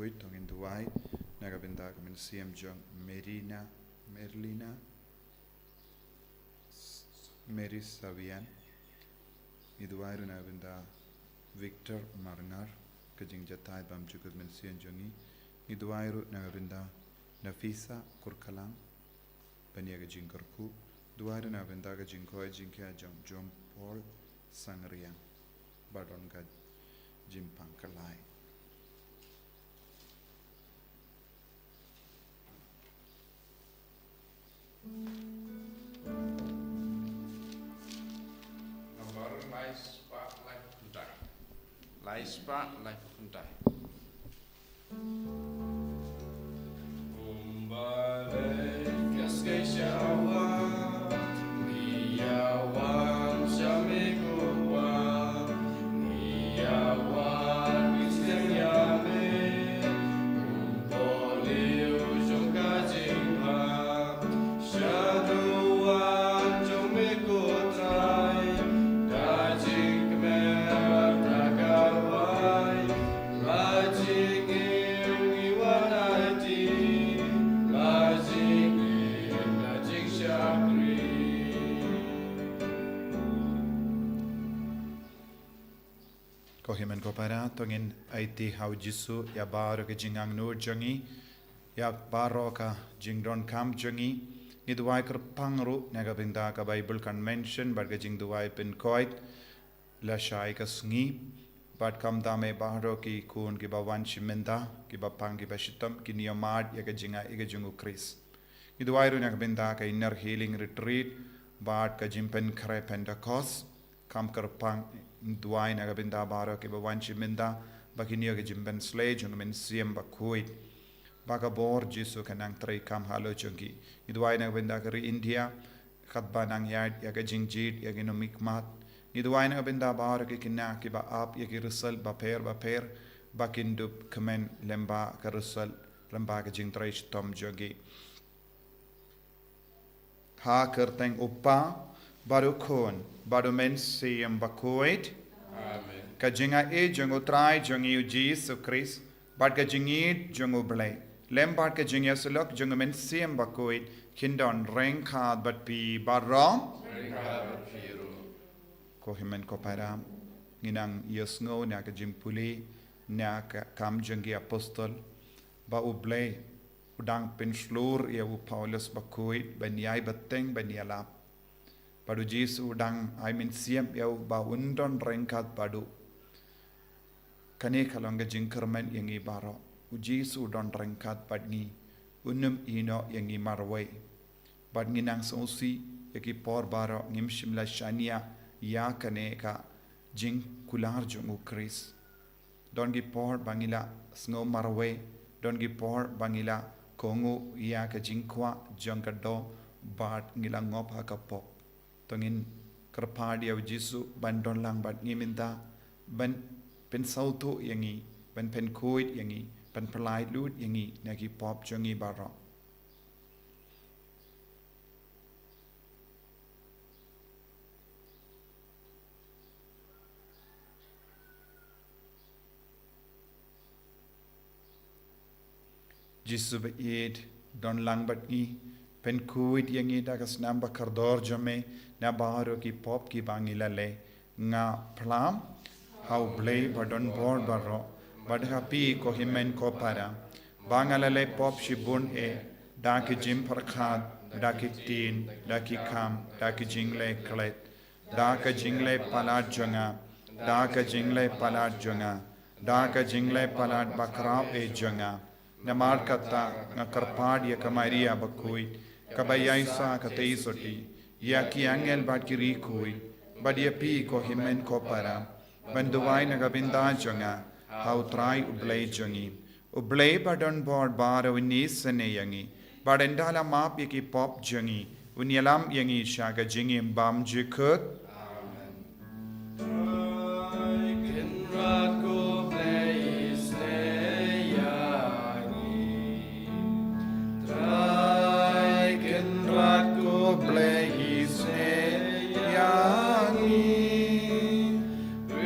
Bakhuid tong in Dubai nagabinda kami CM Jong Merlina Mary Savian Iduai nagabinda Victor Marngar kajing jatai bam jukut men CM Jongi Iduai nagabinda Nafisa Kurkalang Bania kajing Kerku Duai nagabinda kajing Koi Jingkiew Jong Paul Sangriang Badon ka Jimpang Kalai Nomor Laispa Laifundai. Laispa Laifundai. Umbale Kaskeshawa Niyawan Shamikuwa Niyawan Mistyanyame Umbole Ujungkajingha Shaduwan Jumikutrai Dajing Meratagawai Lajing Iwanati Lajing Lajing Shakri Kohimen kopara tongin IT hau Jisu ya baro ke jingang nur jongi ya baro ka jingdon kam jongi ni duai ker pangru nagabinda ka Bible convention bar ke jing duai pin koit la shai ka Sngi bat kam dame baro ki kun ki bawan shimenda ki bapang ki bashitam ki niyamad ya ke jinga ige jungu Chris ni duai ru nagabinda ka inner healing retreat bat ka jimpen khare Pentecost kam ker pang duai nagabinda baro ke bawan shimenda bakiniyo ke jimpen slay jung men siem Bakhuid baga bor Jisu kanang tray kam halo chungi idwai na benda kari India khatba nang yard ya ga jingjit ya gino mikmat idwai na benda bar ke kinna ki ba ap ya ki rusal ba per bakindup kemen lemba ka rusal lemba ka jing tray tom jogi ha kerteng uppa baru khon baru men siem Bakhuid Amen. ka jinga e jungu trai jungi Jisu Christ bat ka jingit jungu blai Lembart ke jingya sulok jungamen siem Bakhuid kindon reng khad bat pi barom ko himen ko para nginang yesngo na ka jimpuli na ka kam jungi apostol ba ublay udang penslur ya u Paulus Bakhuid banyai bateng banyala padu Jisu udang I mean siem ya ba undon reng khad padu kane kalonga jingkermen yangi baro Jisu don rengkat badngi unum ino yangi marway badngi nang sosi yaki por baro ngim shimla shania ya kane ka jing kular jungu Chris don gi por bangila snow marway don gi por bangila kongu ya ka jingkwa jongado bad ngila ngop ha ka pop tongin kerpadi au Jisu bandon lang badngi minta ban pen sautu yangi ban pen kuit yangi pen pelai lut yangi nagi pop jongi baro Jisu beid don lang batni pen kuit yangi dagas namba kardor jome na baro ki pop ki bangila le nga plam how blay badon bor baro badha pi ko himen ko para bangalale pop shibun e daki jim parkhad daki tin daki kham daki jingle klet daka jingle palat jonga daka jingle palat jonga daka jingle palat bakrao e jonga namar kata ngakarpad ya kamaria Bakhuid kabayaisa kateisoti ya ki angel bat kiri kui badia pi ko himen ko para banduwai nagabinda jonga how try ublay jongi ublay badon board baro winis sene yangi badendala map yaki pop jongi unyalam yangi shaga jingi bam jikut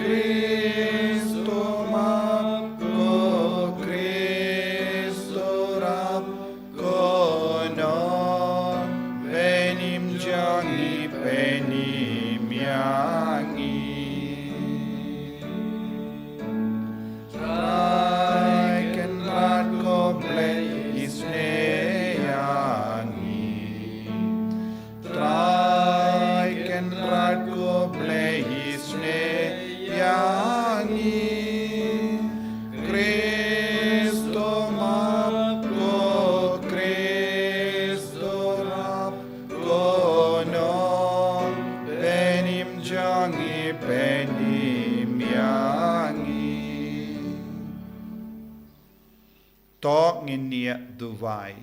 Kristo mapko Kristo to nginia duwai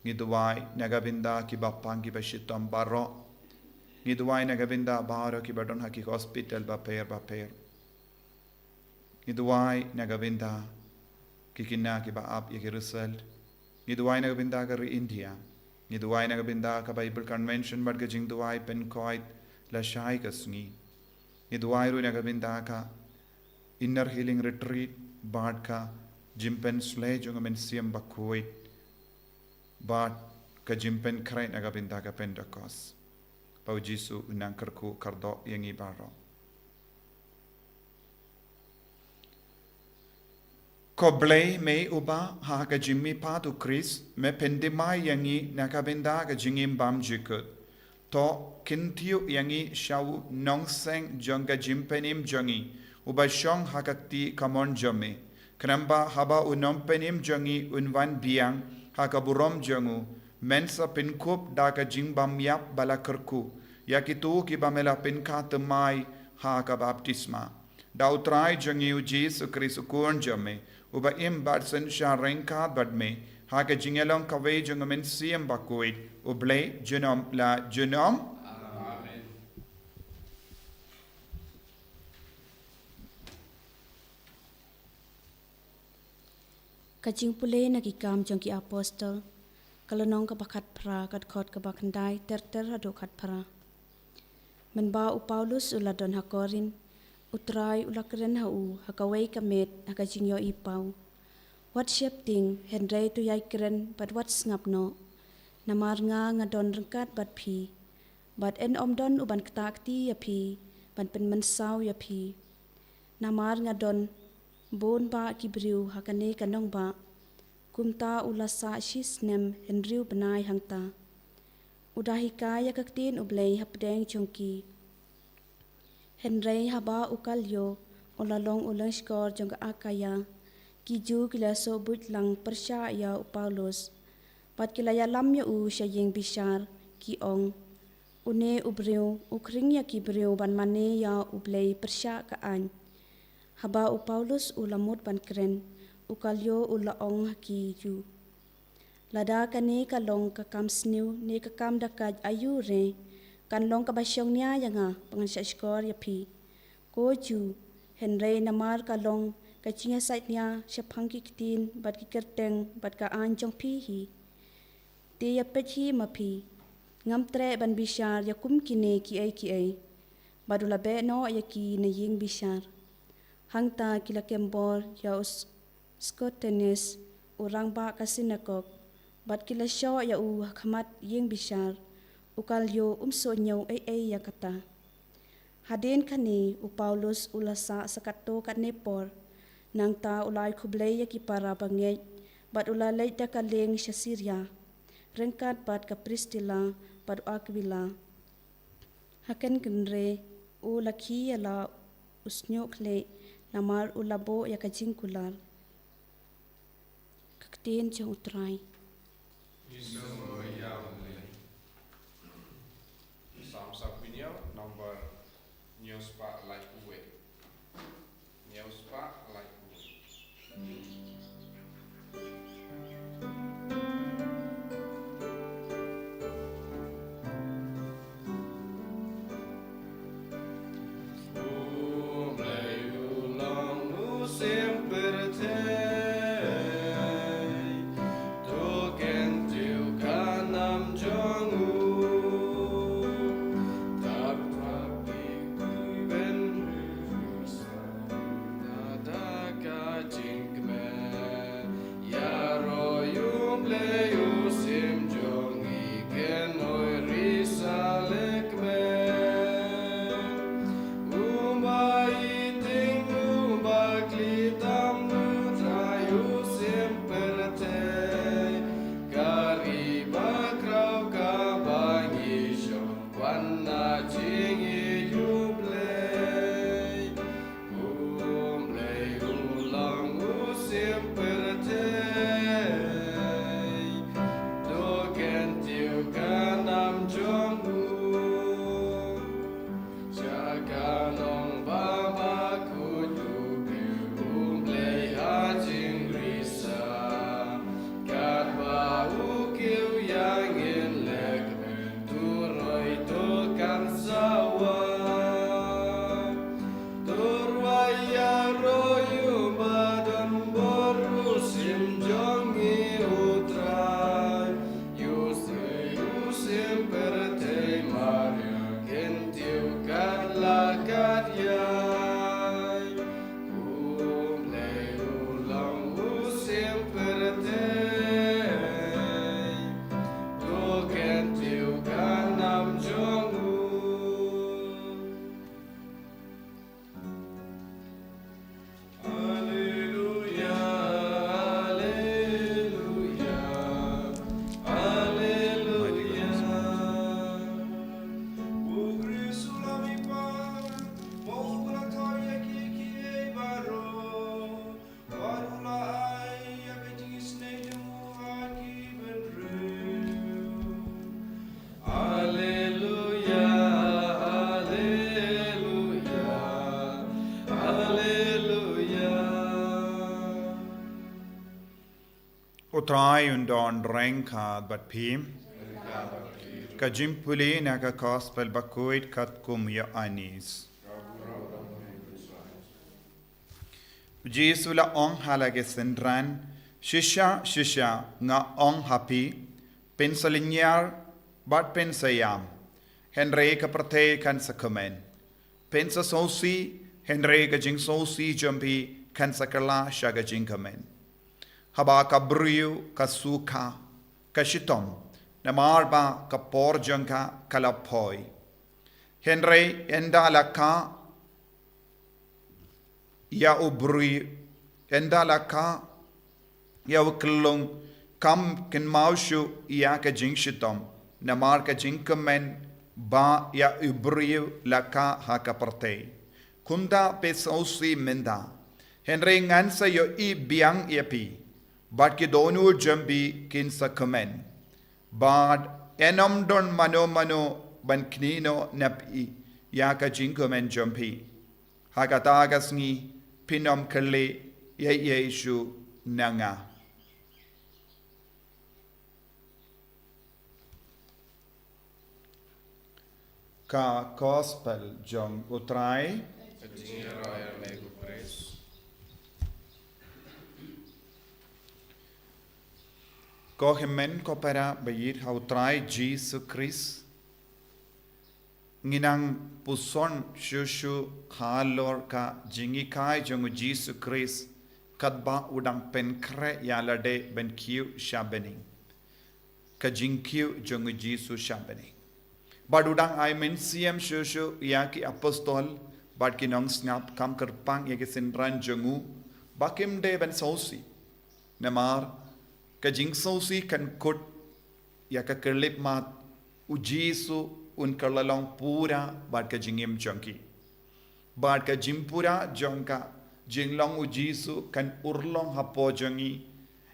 ngiduwai nagabinda ki bapang ki bashitom baro ngiduwai nagabinda baro ki badon haki hospital baper ngiduwai nagabinda ki kinna ki baap ki result ngiduwai nagabinda ka India ngiduwai nagabinda ka Bible convention bad ka jingduwai penkoit la shai ka Sngi ngiduwai ru nagabinda ka inner healing retreat bad ka jimpen slay jung men siam Bakhuid bad ka jimpen krai nagabinda ka Pentecost pau Jisu unang kerku kardo yang ibaro ko blay me uba ha ka jimmi patu Chris me pendimai yangi nakabinda ka jingim bam jikut to kintiu yangi shau nongseng jonga jimpenim jongi uba shong hakakti kamon jome Kenamba haba unompenim jongi unwan biang haka burom jongu mensa pinkup daga jingbam yap balakerku yakitu kibamela pinka temai haka baptisma dautrai jongi Jisu Kristu kurn jome uba im badsen sharengka badme haka jingelong kawe jonga mensiam Bakhuid uble junom la junom Kajing pule nagikam jong ki apostol, kalanong kabakat pra kadkot kabakandai ter hadok pra. Menba u Paulus uladon hakorin, utrai ulakren hau hakawai kamet hakajing yo ipau. What Shabneng Henry tu yai keren but what ngap no. Namar ngadon rengkat bat pi. Bat en omdon uban ketakti ya pi, ban pen mensau ya pi. Namar ngadon bon ba kibriu hakane kanong ba kumta ulasa shisnem henriu benai hangta udahi kaya kaktin ublei hapdeng chongki henrei haba ukalyo olalong ulang skor jong akaya kiju kilaso butlang persya ya Paulus pat kilaya lam ya u syayeng bishar ki ong une ubriu ukring ya kibriu ban mane ya ublei persya kaan haba u Paulus ulamut ban keren ukalyo ulaong hakiju lada kane kalong kakam sniu ne kakam dakaj ayu re kanlong kabasyong niya yanga pangansya skor ya pi koju henrei namar kalong kachinga sait niya syapang kikitin bat kikerteng bat ka anjong pi hi te ya pechi mapi ngam tre ban bishar ya kum kine ki ai badula be no ya ki ne ying bishar hangta kila kembor ya Skotenes orang ba kasinakok bat kila syo ya u khamat yeng bishar ukalyo umso nyaw ay ya kata haden kani u Paulus ulasa sakato kat nepor nang ta ulai khublei ya ki para bangej bat ulalai da kaleng sya Syria rengkat bat ka Pristila bat Aquila haken genre u lakhi ya la usnyokle namar ulabo ya kajingkular kakten jong utrai Jisu yamle. Samsa pinyo number newspa like uwe. Newspa like uwe. Sempre te token tu kanam jongu tap trapi ben utrai undon rengka bat pim ka jimpuli na ka gospel Bakhuid kat kum ya anis Jisu la ong halage sendran shisha nga ong happy pensalinyar bat pensayam Henry ka prate kan sa komen pensa sosi Henry ka jing sosi jampi kan sa kala shaga jing komen haba ka briu ka suka ka shitom na marba ka porjangka kalapoi Henry endalaka ya ubri endalaka ya uklung kam ken maushu ya ka jingshitom na mar ka jingkamen ba ya ubri laka hakaparte kunda pesausi menda Henry ngansa yo I biang yapi but ki donu jambi kin sa kamen bad enom don mano ban knino napi ya ka jingkamen jampi hakataga Sngi pinom kali Yesu nanga ka gospel jong utrai ko hemen ko para bayir hautrai Jisu Christ nginang puson shushu halor ka jingikai jong Jisu Christ kadba udang penkre yalade Jingkiew Shabneng ka Jingkiew jong Jisu Shabneng bad udang I mensiam shushu yaki apostol bad kinong snap kam kerpang yaki sindran jongu bakim de ben sausi namar ka jing sausi kan kut yaka kerlip mat ujisu un kalalong pura bad ka jingim jongki bad ka jimpura jongka jinglong ujisu kan urlong hapo jongi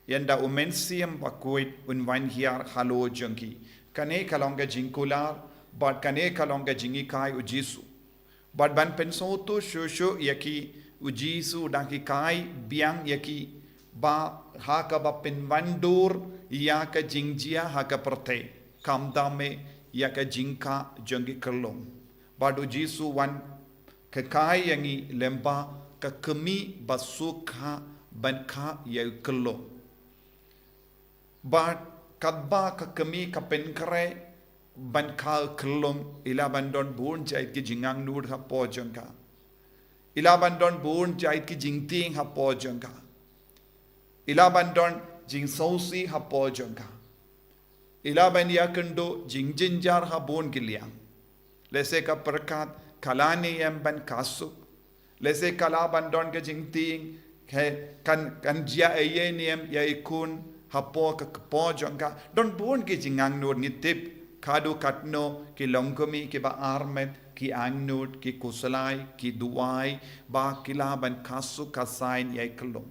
yanda umensiam Bakhuid un wan hiar halo jongki kane kalonga jingkular bad kane kalonga jingikai ujisu bad ban pensoto shosho yaki ujisu daki kai biang yaki ba haka ba penwandur yaka jingjia haka perte kamdame yaka jingka jongi kerlong badu Jisu wan kekai yangi lemba ka kemi basuka banka ya kerlong bad kadba ka kemi ka penkare banka kerlong ila bandon bun jait ki jingang nur ha po jongka ila bandon bun jait ki jingting ha po jongka ila bandon jing sausi ha po jongka ila ban ya kendo jing jinjar ha bon giliang lese ka perkat kalani yam ban kasuk lese kala bandon ke jing ting kan jia ayeniem ya ikun ha po ka po jongka don bon ke jingang nur nitip kadu katno ki longkomi ki ba armet ki angnut ki kusalai ki duai ba kila ban kasu kasain ya iklong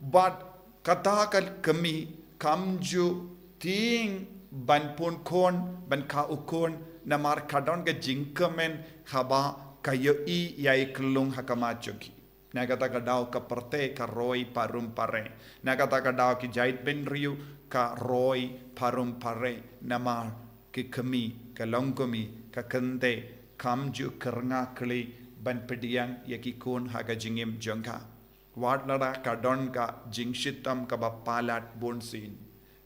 but kata kami kamju ting ban pun kon ban ka ukon namar kadon ke jingkamen haba kayo I yai kelung hakama jogi nagata kadao ka perte ka roi parum pare nagata kadao ki jait ben riu ka roi parum pare namar ki kami ka longkomi ka kende kamju keranga kli ban pediang yaki kon haga jingim jongka wadlara kadon ka jingshitam ka bapalat bonsin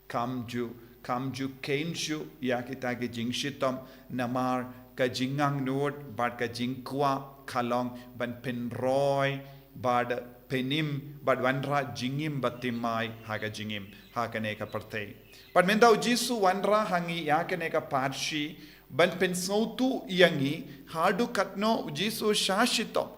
kamju kenshu yakita ke jingshitam namar ka jingang nut bad ka jingkwa khalong ban penroy bad penim bad wanra jingim batimai haga jingim hakane ka parte bad mendau Jisu wanra hangi yakane ka parshi ban pensautu yangi hadu katno Jisu shashitam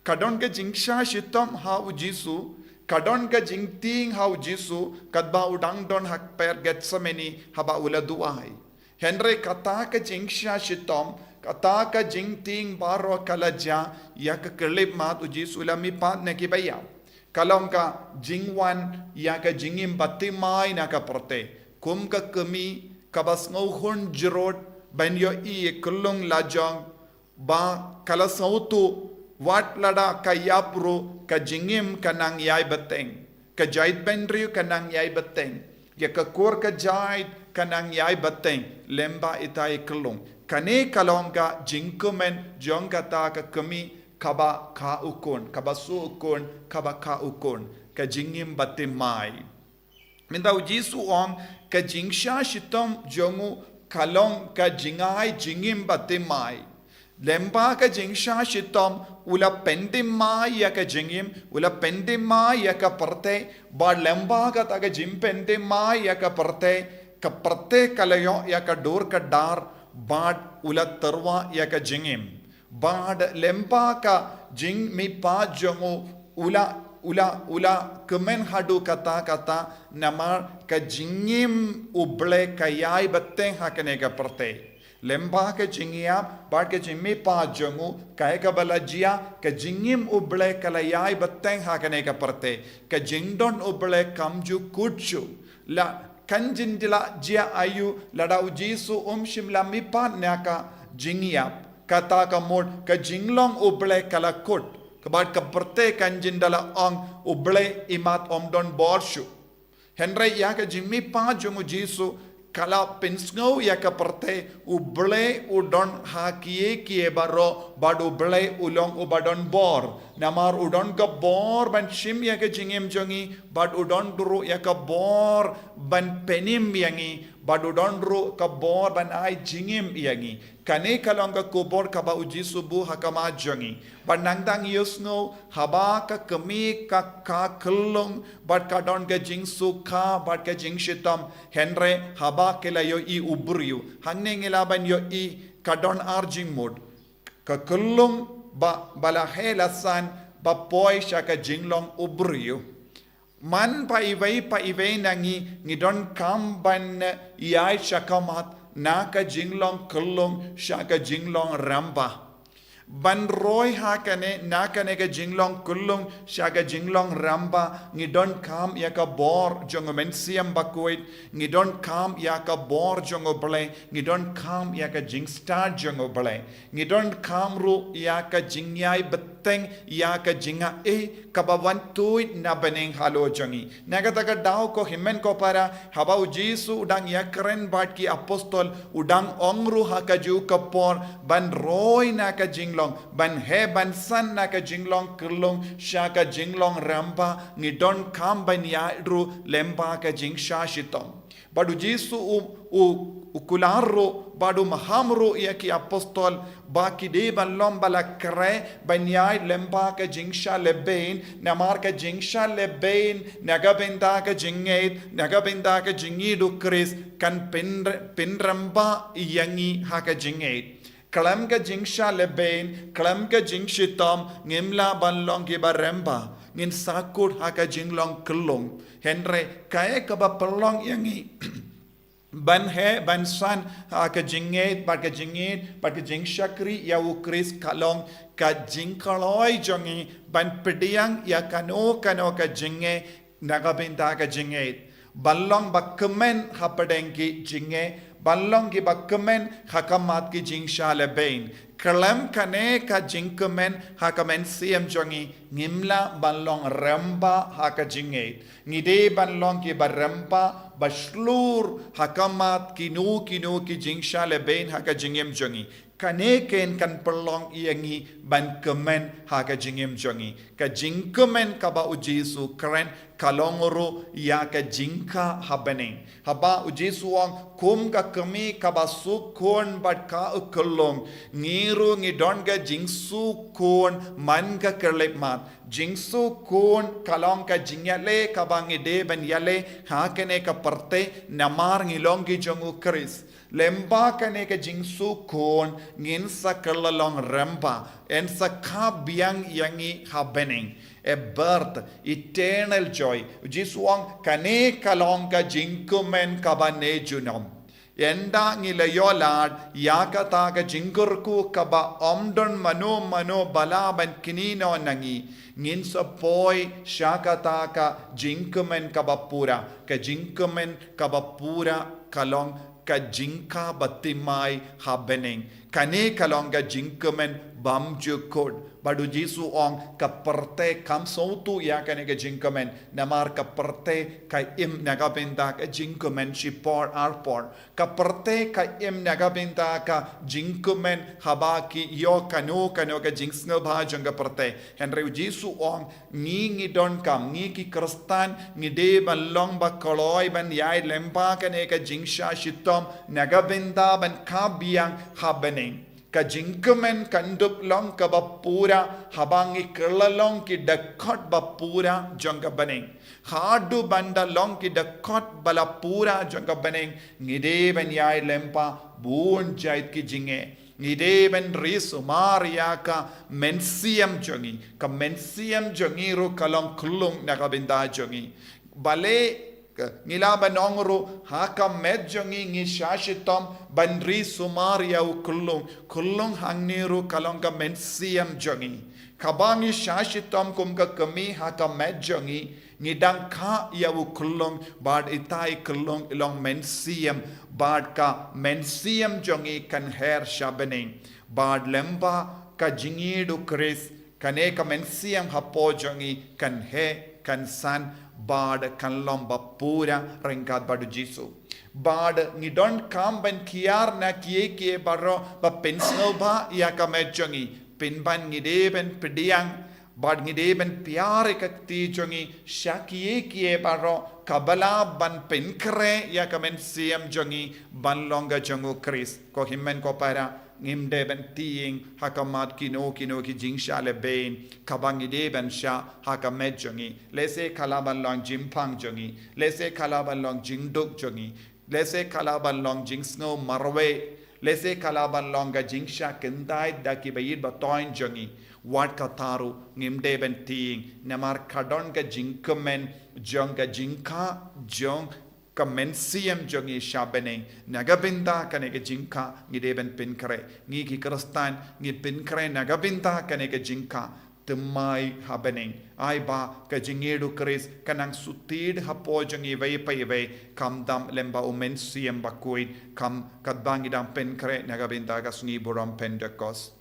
kadon ka jingsha shitam ha Jisu kadon ka jingting ha Jisu kadba udang don hak per getsameni haba uladuai Henry kata ka jingsha shitam kata ka jingting baro kalaja yak kelip mat Jisu lami pat ne ki bayaw kalong ka jingwan yak jingim batimai na ka porte kum ka kemi kabas ngauhon jirot banyo I kulung lajong ba kala sautu wat lada ka yapro ka jingim kanang yai bateng ka jait benriu kanang yai beteng ya ka kur ka jait kanang yai beteng lemba itai kelung kane kalonga jingkumen jongga ta ka kami kaba ka ukon kaba su ukon kaba ka ukon ka jingim batimai minda Jisu ong ka jingsha shitom jongu kalong ka jingai jingim batimai lemba ka jingsha shitom ula pendimai ya ka jingim ula pendimai ya ka parte ba lemba ka ta ka jim pendimai ya ka parte kalayo ya ka dor ka dar bad ula terwa ya ka jingim bad lemba ka jing mi pa jongu ula kemen hadu kata namar ka jingim uble kayai beteng hakane ka parte lemba ka jingia bad ka jimmi pa jongu kay ka balajia ka jingim uble kalayai beteng hakane ka parte ka jingdon uble kamju kutsu la kanjindila jia ayu lada Jisu shimla mi pa naka jingia kata ka mod ka jinglong uble kala kut kabat ka parte kanjindala ang uble imat omdon borshu henry ya ka jimmi pa jongu Jisu kala pinsngau ya ka parte uble udon hakie kie baro bad uble ulong ubadon bor namar udon ka bor ban shim ya ka jingim jongi bad udon duru ya ka bor ban penim yangi bad udon duru ka bor ban ai jingim yangi kane kalonga kubor kaba uji subu hakama jongi ban nangdang yusno haba ka kami ka kelung bad ka don ka jing sukha bad ka jing shitam henre haba kela yo I ubriu hangne ngelaban yo I kadon arjing mod ka kelung ba bala helasan ba poi shaka jinglong ubriu man pa iway nangi ngidon kamban iai shakamat naka jinglong kelung shaka jinglong ramba ban roy hakane nakane ka jinglong kulung shaka jinglong ramba ngidon kam yaka bor jongo mensiam Bakhuid ngidon kam yaka bor jongo ble ngidon kam yaka jingstar jongo ble ngidon kam ru yaka jingyai beteng yaka jinga kabawan tuit na beneng halo jongi nagataka daw ko himen ko para haba Jisu udang yakren bat ki apostol udang ongru hakaju kapor ban roy naka jinglong ban he ban san naka jinglong kelung shaka jinglong ramba ngidon kam ban yaidru lemba ka jingsha shitom badu Jisu ukularo badu mahamro yaki apostol baki de ban lombala kre ban yai lemba ka jingsha lebein namar ka jingsha lebein nagabenda ka jingidu kris kan pinramba yangi haka jingait kalam ka jingsha lebein kalam ka jingshitom ngimla banlong ki baremba ngin sakut haka jinglong kelung henre kaya ka ba pelong yangi ban he ban san haka jingait ba ka jingshakri ya ukris kalong ka jingkaloi jongi ban pediang ya kano ka jinge nagabinda ka jingait balong ba kemen hapadengki jinge balong ki bakkemen hakamat ki jingsha lebein kalam kane ka jingkemen hakamen siem jongi ngimla balong ramba haka jingait ngide balong ki barempa baslur hakamat kinu ki jingsha lebein haka jingem jongi kane ken kan perlong iangi ban kemen haka jingem jongi ka jingkemen kaba Jisu keren kalongoro ya ka jingka habening haba Jisu ang kum ka kami kaba sukon bat ka ukulong ngiru ngidon ka jingsu kon man ka kerlepmat jingsu kon kalong ka jingyale kabang ide ban yale hakene ka parte namar ngilong ki jongu kris lemba kane ka jingsu kon ngin sa kerlalong remba en sa kabyang yangi habening a birth, eternal joy. Jisuang kane kalong ka jingkumen kabane junom. Enda ngilayolad yakata ka jingkurku kaba omdon mano balaban kinino nangi. Ngin sa poi shakata ka jingkumen kabapura. Ka jingkumen kabapura kalong ka jingka batimay habening. Kane kalong ka jingkumen bam jukod badu Jisu ong kaperte kam sautu ya kan ke jingkemen namar kaperte kai im nagabenda ke jingkemen shipor arpor kaperte kai im nagabenda ka jingkemen habaki yo kano ke jingsnga bha janga perte henry Jisu ong ngi don kam ngi ki kristan ngi de balong ba koloi ban yai lempa kan ke jingsha shitom nagabenda ban kabiang habening ka jingkemen kandup long ka bapura habangi kerlalong ki dakot bapura jangka bening hadu banda long ki dakot balapura jangka bening ngide ben yai lempa bun jait ki jinge ngide ben risu maria ka mensiam jongi ka mensiam jongi ro kalong kulung nakabinda jongi bale ngila banongru haka medjongi ngi shashitom bandri sumaria u kullung hangniru kalonga mensiam jongi kabangi shashitom kumka kami haka medjongi ngidang ka ya u kullung bad itai kullung ilong mensiam bad ka mensiam jongi kan her Shabneng bad lemba ka jingidu kris kane ka mensiam hapo jongi kan he kan san bad kan lomba pura rengkat badu Jisu bad ngidon kam ban kiar na kie baro ba pensno ba ya kamejongi pinban ngide ben pediang bad ngide ben piare kakti jongi shakie baro kabala ban penkre ya kamen siam jongi ban longa jongu kris ko himmen ko para ngimde ben tiing hakamat kino ki jingsha le bein kabangi de ben sha hakamet jongi lese kalaban long jimpang jongi lese kalaban long jingduk jongi lese kalaban long jingsno marwe lese kalaban long ga jingsha kendai daki bayid batoin jongi wat kataru ngimde ben tiing namar kadon ga jingkemen jong ga jingka jong ka mensiam jongi Shabneng nagabinda kaneke jingka ngideben pinkre ngi ki kristan ngi pinkre nagabinda kaneke jingka temai habening ai ba ka jingedu kris kanang sutid hapo jongi vai kam dam lemba u mensiam Bakhuid kam kadbangi dam pinkre nagabinda ka sungi boram Pentecost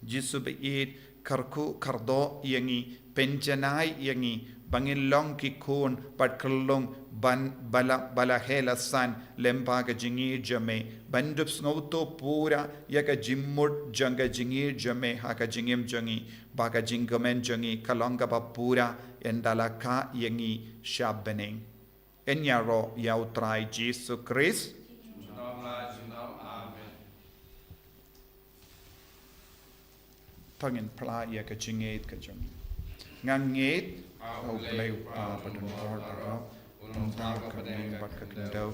Jisu beid karku kardo yangi penjanai yangi bangin long ki kun pat kelong ban bala hela san lempa ka jingi jame bandup snauto pura ya ka jimmut janga jingi jame ha ka jingim jangi ba ka jingamen jangi kalonga ba pura endala ka yangi Shabneng enyaro yautrai Jisu Christ pangin pla ya ka jinget ka jangi nganget au play pa padun bor tentang kami bat kendau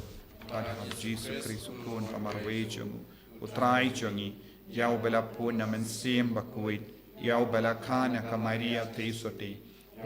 pada Jisu Kristus pun pamarwe jung utrai jungi yau bela pun namen sim Bakhuid yau bela kana ka Maria teisoti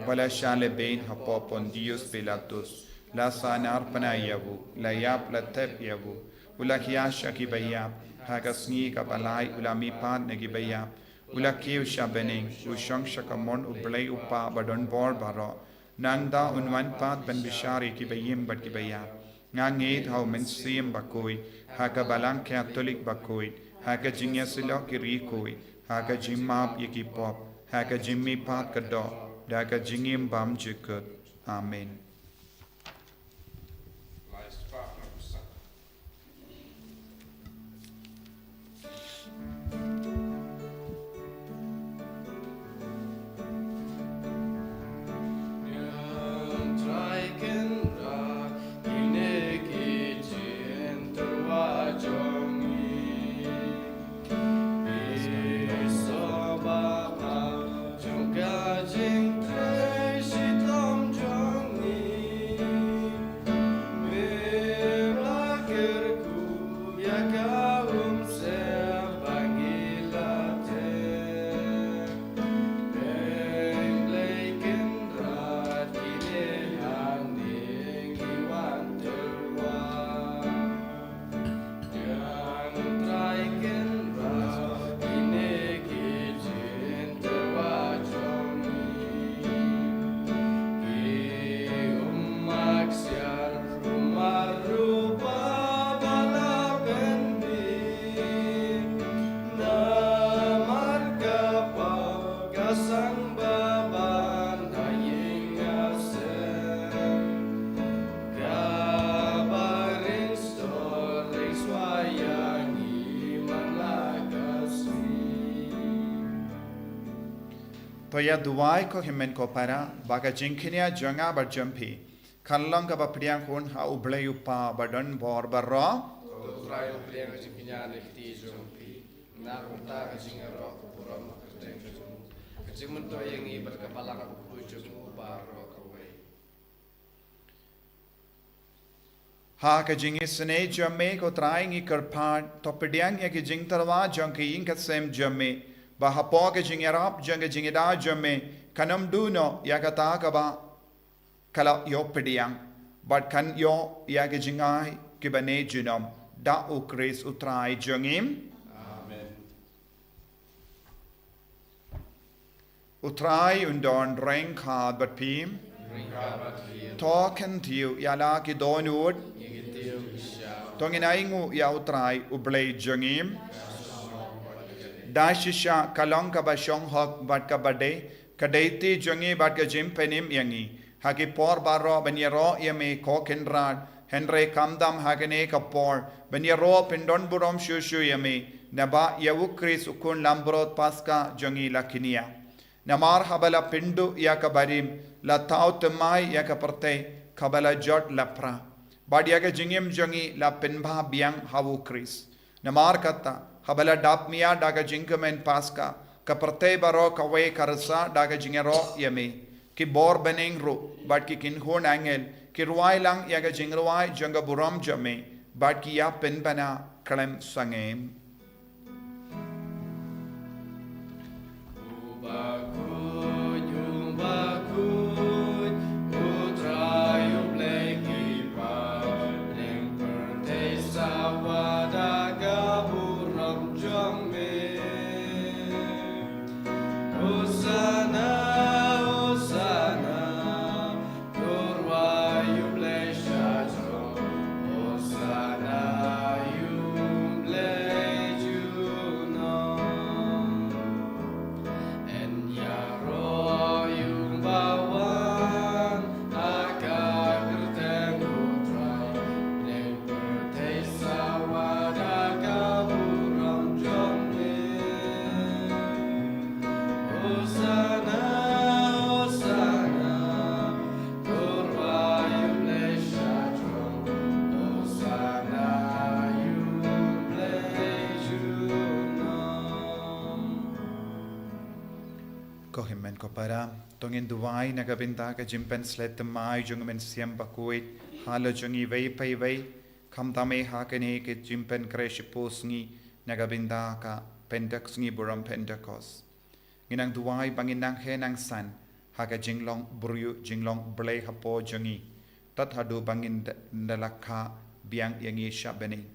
bela shale bein hapo Pontius Pilatus la sanar panayavu la yap la tep yavu ula hiasha ki bayap haga Sngi ka balai ula mi pat ne ki bayap ula kiu Shabneng u shangsha ka mon u blai upa badon bor baro nangda unwan pat ben bishari ki bayim bat ki bayap ngangit hau mensiam Bakhuid haga balang Catholic Bakhuid haga jingyasilo ki rikoi haga jimap yiki pop haga jimmi pat kado daga jingim bam jikut amen. Toya duwai ko himen ko para baga jingkinia jonga bar jumpi. Kanlang ka ba priang hun ha ublay upa badon bor barro. Try to play a Jingkiew lefty jumpy. Nakunta a Jingaro Puram, a Jimuntoying, but Kapalaka Puju bar rock away. Ha ka jingis ne jamme ko trying I karpan Thohdieng ya ki jingtarwa junki inka sem jamme ba hapo ka jingarap janga jingida jamme kanam duno ya ka ta ka ba kala yo pediang but kan yo ya ka jingai ki bane junom da ukris utrai jangim Amen. utrai undon reng khad bat pim token tiu yala ki donut tongin aingu ya utrai ublay jangim dashisha kalong ka ba shong hok bat ka bade kadaiti jangi bat ka jim penim yangi haki por baro banyero yame koken rad henre kamdam hagane ka por banyero pindon burom shushu yame naba yawukris ukun lambrot paska jangi lakinia namar habala pindu ya ka barim la taut mai ya ka parte kabala jot lapra badia ka jingim jangi la pinba biang hawu kris namar kata habala dapmia daga jingamen paska ka parte baro ka we karsa daga jingero yame ki bor beneng ru bat ki kin hon angel ki ruai lang ya ka jingruai janga buram jame bat ki ya pin bana kalem sangem Bakhuid, utrai ublay kipa, ling perte sawada gaburam jangme. Osana, Osana, Durwa ublay shajo, Osana ublay juno. En yaro yung bawan agak bertengutrai Neng bertei sawada kaburam jombe Osana, Osana Durwa yung leshatro Osana yung lejuno ko himen ko para tongin duwai nagabinta ka jimpen slet mai jung men siam Bakhuid halo jungi vei pai vei kam tame hakane ke jimpen kresh posngi nagabinta ka pentak sngi buram pentakos nginang duwai banginang henang san haka jinglong buryu jinglong blay hapo jungi tat hadu bangin dalakha biang yangi Shabneng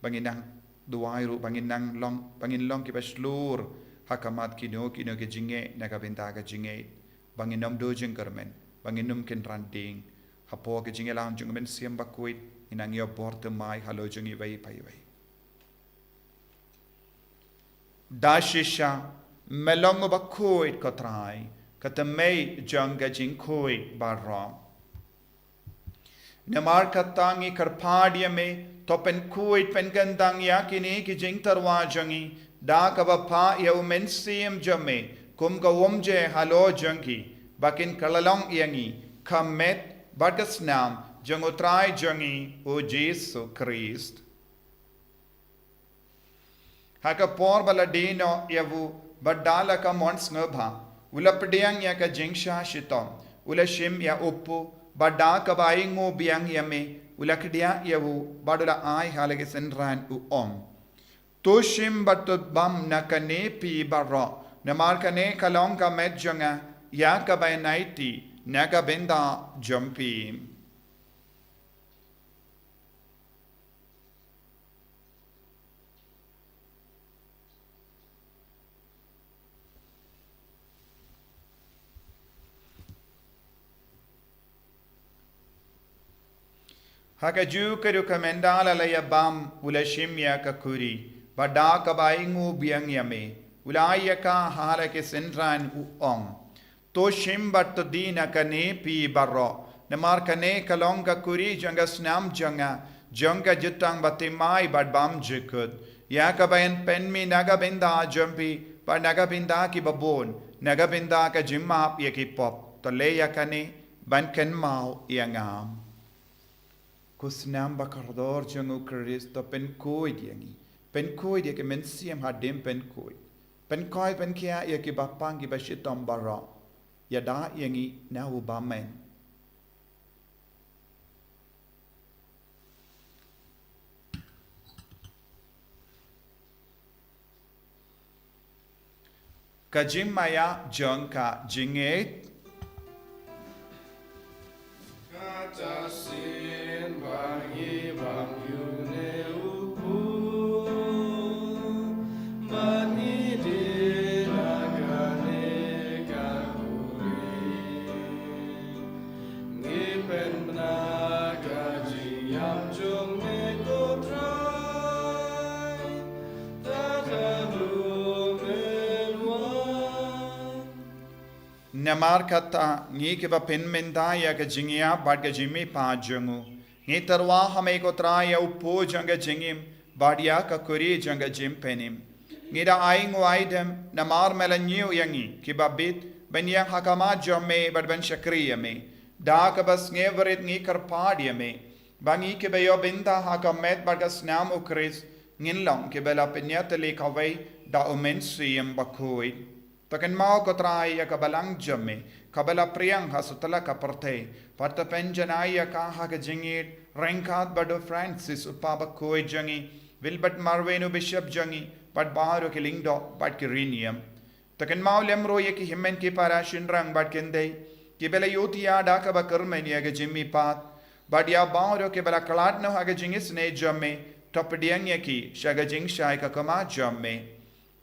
banginang duwai ru banginang bangin long ki baslur hakamat kino ke jinge nagabinta ka jinge banginam do jingkarmen banginum kin ranting hapo ke jinge lang jungmen siam Bakhuid inang yo borte mai halo jungi vai pai vai dashisha melong Bakhuid kotrai katamei janga Jingkiew barra namar katangi karpadia me topen kuit pengandang yakini ki jingtarwa jangi da kabapa yau mensiam jame kum kawomje halo jangi bakin kalalong yangi kamet bagasnam jangutrai jangi o Jisu Christ haka por baladino yavu badala ka mons ngabha ulapdiang ya ka jingsha shitom ulashim ya upu bada ka baingo biang yame ulakdia yavu badula ai halage senran u om Toshim batut bam nakane pi barro namarkane kalong ka medjanga ya ka bainaiti naga benda jumpi haka ju karu kamendala laya bam ulashim ya ka kuri bada kabaingu biang yame ulaya ka hala ke senran u ong to shimbat dina kane pi barro namar kane kalonga kuri janga snam janga jutang batimai bad bam jikut ya kabayan penmi naga benda jumpi pa naga benda ki babon nagabinda ka jimap yakipop to leya kani ban ken mau iangam kusnam bakardor jangu Kristo pen koi diangi pen koi dia ke mensiam hadim pen koi pen kia yakibapang gibashitom bara yada yangi na ubamen Kajim maya jong ka jinget Katasin bangi bang yune upu Mani dinagane kahuri Ngipen benaga jiyam jong nekotrai Tatadung elwan Namar kata ngi ke ba pen mendaya ka jingia bad ka jimi pa jangu ngi tarwa hame ko traya upo janga jingim badia ka kuri janga jim penim ngi da aing waidem namar melanyu yangi ki ba bit ben yang hakama jamme bad ben shakriya me da ka bas nge verit ngi kar padia me bangi ke be yo binda hakamet bad ka snam ukris ngin long ke bela penyateli kawai da omen siem Bakhuid Takan mau ko trai ya kabalang jamme kabala priyang hasutala kaparte parta penjanaya ka ha ka jingit rengkat bado Francis upaba koi jangi Wilbert Marvenu bishop jangi pat baro ke lingdo pat ke rinium takan mau lemro ye ki himmen ki para shinrang bat kende ki bela yotia da ka ba karmen ya ga jimmi pat badia baro ke bela kalat no ha ga jingis ne jamme Thohdieng ye ki shaga jing shai ka kama jamme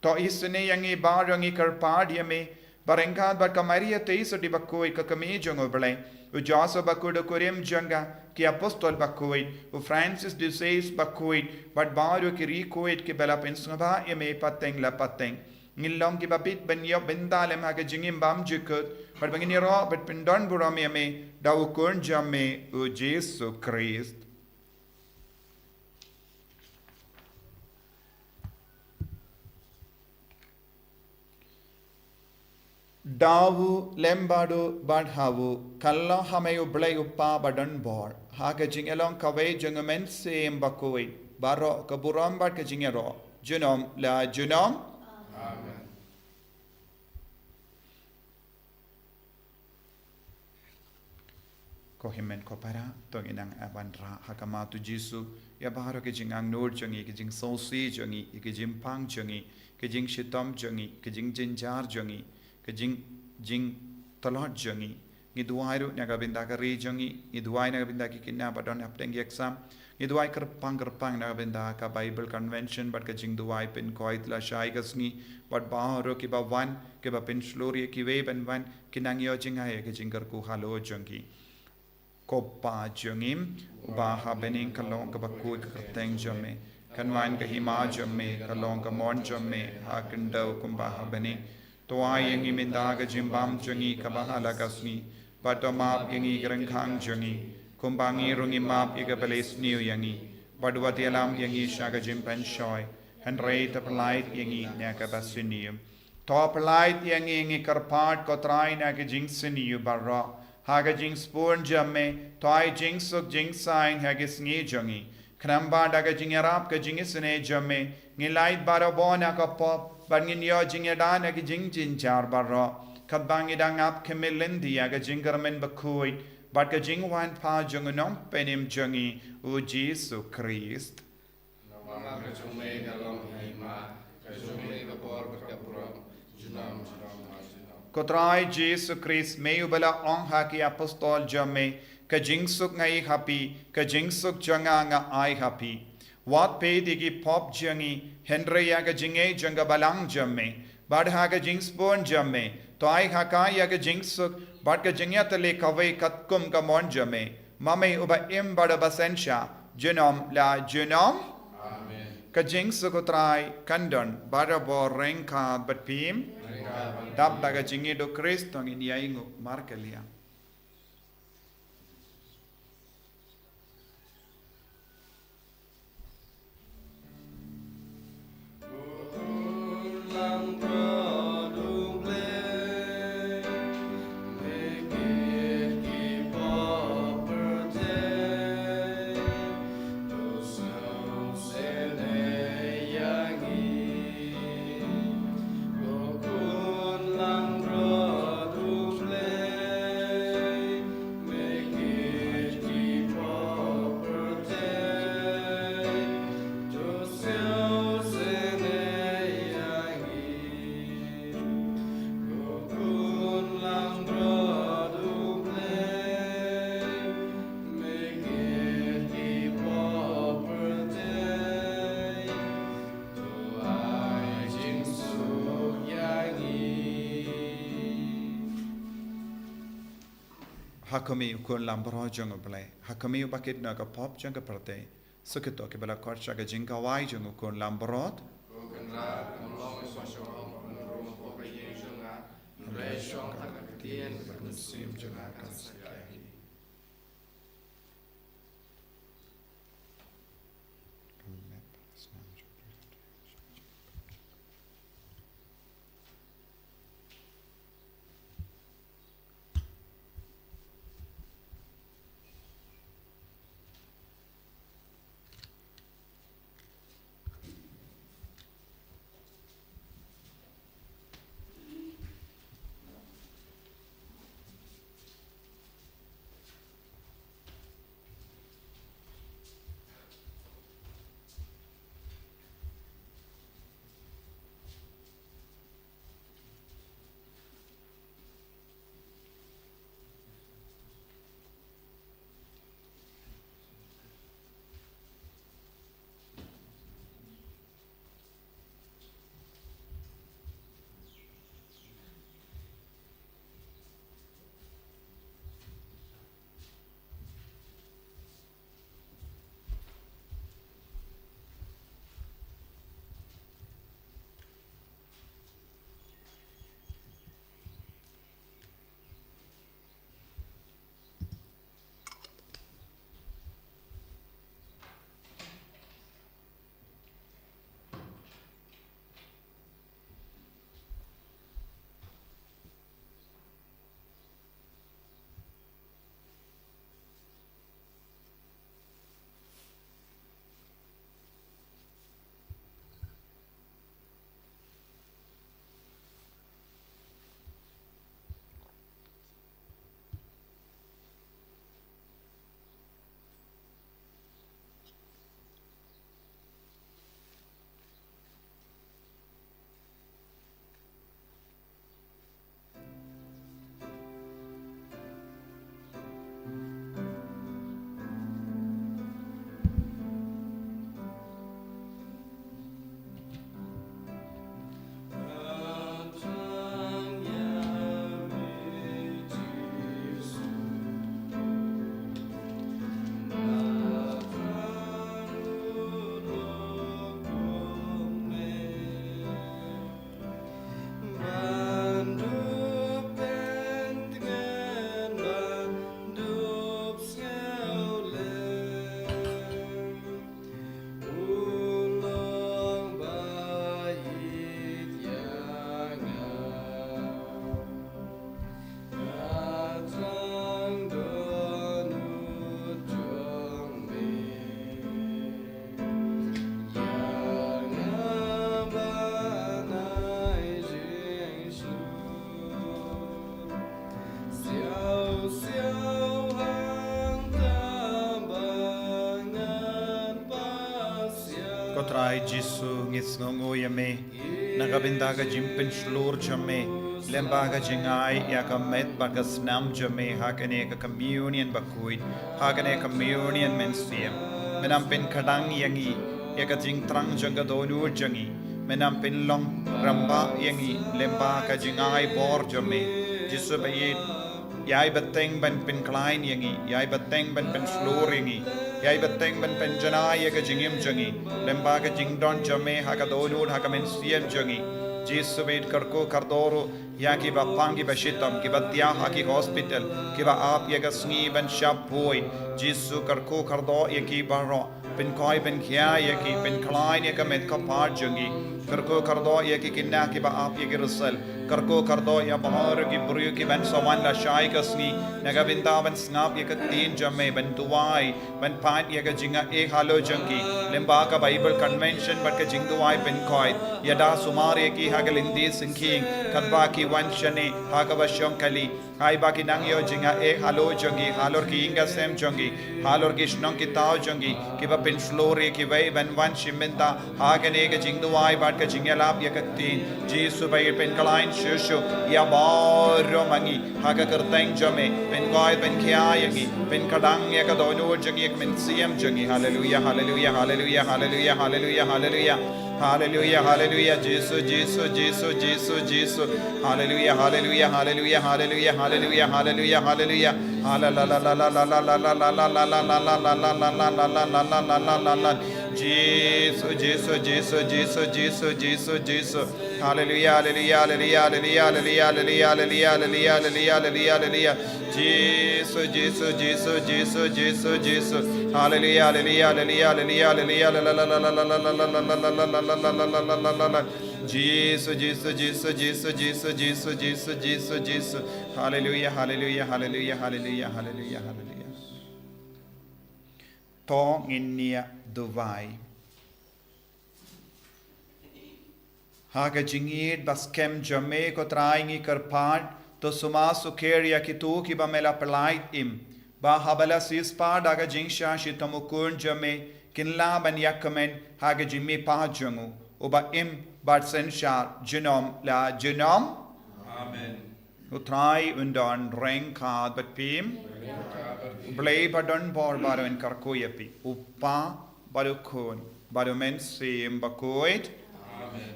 To isne yangi bar yangi karpad yame barengkat bat kamaria teiso di Bakhuid ka kami jongo bele u jaso Bakhuid kurim janga ki apostol Bakhuid u Francis de Sales Bakhuid bat baru ki rikoid ki bela pensaba yame pateng la pateng ngilong ki babit ben yo bendalem ha ka jingim bam jukut bat bangini ro bat pendon buram yame daw kun jamme u Jisu Christ Dawu lembadu badhawu kalla hameyu blay uppa badan bor haga jingelong kawai jungamen seem Bakhuid baro kaburam bad ka jingero junom la junom Amen ko himen ko para tong inang abandra hakamatu Jisu ya baro ke jingang nur jangi ke jing sosi jangi ke jing pang jangi ke jing shitom jangi ke jing jinjar jangi ke jing talot jangi ngi duairu naga binda ka ri jangi ngi duai naga binda ki kinna badon apteng exam ngi duai kerpang naga binda ka Bible convention bad ka jing duai pin koit la shai gasni bad baharo ki ba wan ke ba pin shlori ki we ben wan kinang yo jing ha ke jing kar ku halo jangi Kopa jangim ba habening kalong ka Bakhuid ka teng jamme kanwan ka hima jamme kalong ka mon jamme ha kandau kumba habening Toa yangi mindaga jimbam jangi kabahala gasni Badomap yangi gerengkang jangi Kumbangi rungi map iga beles new yangi Badwati alam yangi shaga jimpan shoy Henry tapalait yangi naka basinium Topalait yangi karpat kotrai naka jingsiniu barra Haga jing spoon jamme Toai jingsuk jingsain hagis ngi jangi Knamba daga jingarap ka jingisine jamme Ngilait barabona ka pop Bangin yo jingedana ki jing jar barra kabangi dang ap kemilindia ka jingarmen Bakhuid bat ka jingwan pa jungunom penim jungi u Jisu Christ Nama ka jume kalong hima ka jume ka bor ka puram junam Kotrai Jisu Christ meu bala ong haki apostol jamme ka jingsuk ngai happy ka jingsuk janga nga ai happy Wat pe digi pop jangi Henry yaga jinge janga balang jamme badha ga jingspon jamme to ai haka yaga jingsuk bad ga jingya tale kawai katkum ka mon jamme mame uba im bada basensha junom la junom Amen ka jingsuk utrai kandon bada bo rengka bat pim dab daga jinge do Kristo ngin yaingu markelia Lang produk hakami ukun lambro jong oblay hakami bakit na ka pop jong ka prate sukito ke bala kor shaga Jingkawai jong ukun lambrot Bukan ra long is was your home from the room of the Yunga, Rashon Hakatian, but Sim Janakan Sakaki. Kotrai Jisu ngisngongo yame nagabindaga jimpin shlur jame lembaga jingai yakamet bagas nam jame hakane ka communion Bakhuid hakane communion mensiam menampin kadang yangi yaka jing trang janga donu jangi menampin long ramba yangi lembaga jingai bor jame Jisu bayit yai bateng ban pin klein yangi yai bateng ban pin shlur yangi yai bateng ban pen janai ka jingim jangi lemba ka jingdon jame ha ka donur ha ka men siem jangi Jisu bait karko kardoro ya ki ba pangi ba shitam ki ba tia ha ki hospital ki ba ap ya ka sngi ban shap boy Jisu karko kardo ya ki ba ro pen koi pen kya ya ki pen klein ya ka met ka par jangi karko kardo ya ki kinna ki ba ap ya ki rusal karko kardo ya bahar ki buru ki ban sawan la shai ka sngi naga binda ban snap ya ka tin jame ban duwai ban pan ya ka jinga e halo jangi lemba ka bible convention bat ka jingduwai pen koi yada sumar ya ki hagal indi sinking kadba ki wanshane ha ka bashon kali hai ba ki nang yo jinga e halo jangi halor ki inga sem jangi halor ki shnong ki tao jangi ki ba pen flore ki vai ban wan shimenta ha ka ne ka jingduwai bat ka jingalap ya ka tin Jisu bai pen kalain shushu ya baro mangi ha ka kerteng jame pen koi pen kya yangi pen kadang ya ka donur jangi pen siam jangi hallelujah hallelujah hallelujah hallelujah hallelujah hallelujah Hallelujah, hallelujah, Jisu, Jisu, Jisu, Jisu, Jisu. Hallelujah, hallelujah, hallelujah, hallelujah, hallelujah, hallelujah, hallelujah. Jisu, Jisu, Jisu, Jisu, Jisu, Jisu, Jisu. Hallelujah, hallelujah, hallelujah, hallelujah, hallelujah, hallelujah, hallelujah, hallelujah, hallelujah, hallelujah. Jisu, Jisu, Jisu, Jisu, Jisu, Jisu. Hallelujah, hallelujah, hallelujah, hallelujah, hallelujah. Jisu, Jisu, Jisu, Jisu, Jisu, Jisu, Jisu, Jisu, Jisu. Hallelujah, hallelujah, hallelujah, hallelujah, hallelujah, hallelujah. Thohdieng Dubai. Haga Jingkiew bas kem jame ko traingi kerpad to suma sukeria kitu ki ba mela pelait im ba habala sispad haga jingsha shitamukun jame kinla ban yakamen haga jimmi pa jungu uba im bad senshar genom la genom Amen. utrai undon reng kad bat pim blay badon bor baro en karkoyapi upa baro kun baro men sim Bakhuid.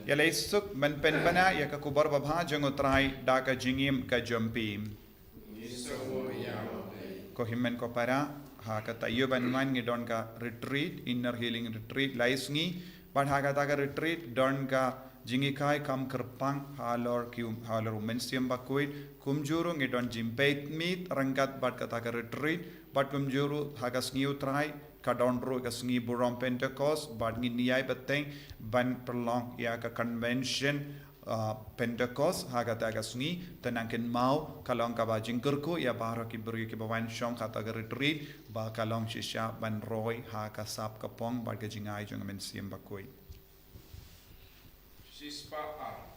Ya leisuk men pen bana ya ka kubar babha jango trai da ka jingim ka jumpim ko himmen ko para ha ka tayo ban man ngi don ka retreat inner healing retreat laisngi ban ha ka ta ka retreat don ka jingi kai kam kerpang halor mensiam Bakhuid kumjuru ngi don jimpet mit rangkat bat ka ta ka retreat bat kumjuru ha ka sngiu trai kadonro ka sngi burom Pentecost bad ngi niyai bateng ban perlong ya ka convention Pentecost haga ta ka sngi tenangkin mau kalong ka ba jingkerku ya baro ki beri ki bawan shong kata ka retreat ba kalong shisha ban roy ha ka sap ka pong bad ka jingai jong men siam Bakhuid Shispa A.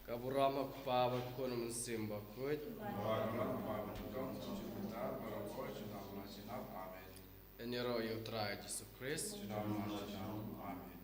Kaburama kupaba kuno msimba Bakhuid. En jero yo trai Jisu Christ. Amen.